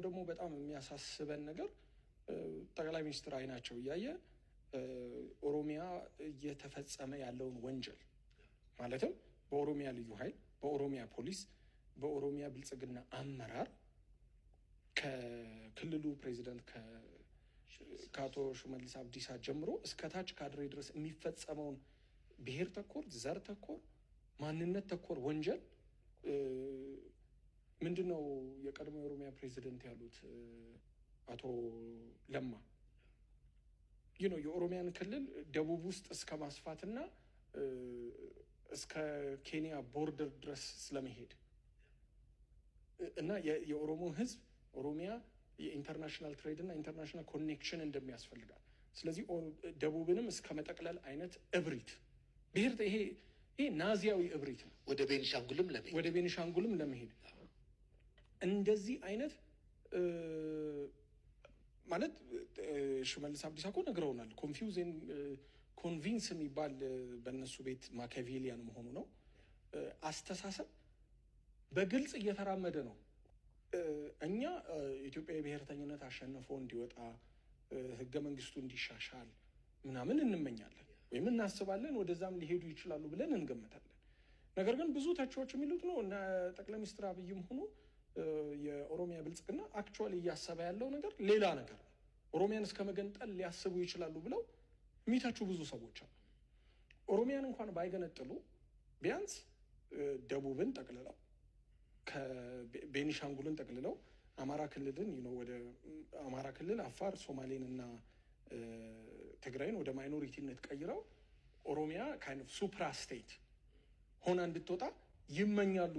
ደግሞ በጣም የሚያሳስበን ነገር ጠቅላይ ሚኒስትር አይናቸው እያየ ኦሮሚያ እየተፈጸመ ያለውን ወንጀል ማለትም በኦሮሚያ ልዩ ኃይል፣ በኦሮሚያ ፖሊስ፣ በኦሮሚያ ብልጽግና አመራር ከክልሉ ፕሬዚዳንት ከአቶ ሽመልስ አብዲሳ ጀምሮ እስከታች ካድሬ ድረስ የሚፈጸመውን ብሔር ተኮር፣ ዘር ተኮር፣ ማንነት ተኮር ወንጀል ምንድነው የቀድሞ የኦሮሚያ ፕሬዚዳንት ያሉት አቶ ለማ የኦሮሚያን ክልል ደቡብ ውስጥ እስከ ማስፋትና እስከ ኬንያ ቦርደር ድረስ ስለመሄድ እና የኦሮሞ ህዝብ ኦሮሚያ የኢንተርናሽናል ትሬድ እና ኢንተርናሽናል ኮኔክሽን እንደሚያስፈልጋል። ስለዚህ ደቡብንም እስከ መጠቅለል አይነት እብሪት ብሔር ይሄ ናዚያዊ እብሪት ነው። ወደ ቤኒሻንጉልም ለመሄድ እንደዚህ አይነት ማለት ሽመልስ አብዲሳ እኮ ነግረውናል። ኮንቪንስ የሚባል በእነሱ ቤት ማኪያቬሊያን መሆኑ ነው። አስተሳሰብ በግልጽ እየተራመደ ነው። እኛ ኢትዮጵያ የብሔርተኝነት አሸንፎ እንዲወጣ ህገ መንግስቱ እንዲሻሻል ምናምን እንመኛለን ወይም እናስባለን። ወደዛም ሊሄዱ ይችላሉ ብለን እንገምታለን። ነገር ግን ብዙ ተቺዎች የሚሉት ነው እና ጠቅላይ ሚኒስትር አብይም ሆኖ የኦሮሚያ ብልጽግና አክቹዋሊ እያሰበ ያለው ነገር ሌላ ነገር ነው። ኦሮሚያን እስከ መገንጠል ሊያስቡ ይችላሉ ብለው የሚተቹ ብዙ ሰዎች አሉ። ኦሮሚያን እንኳን ባይገነጥሉ ቢያንስ ደቡብን ጠቅልለው ከቤኒሻንጉልን ጠቅልለው አማራ ክልልን ወደ አማራ ክልል አፋር፣ ሶማሌን እና ትግራይን ወደ ማይኖሪቲነት ቀይረው ኦሮሚያ ካይንድ ኦፍ ሱፕራ ስቴት ሆና እንድትወጣ ይመኛሉ።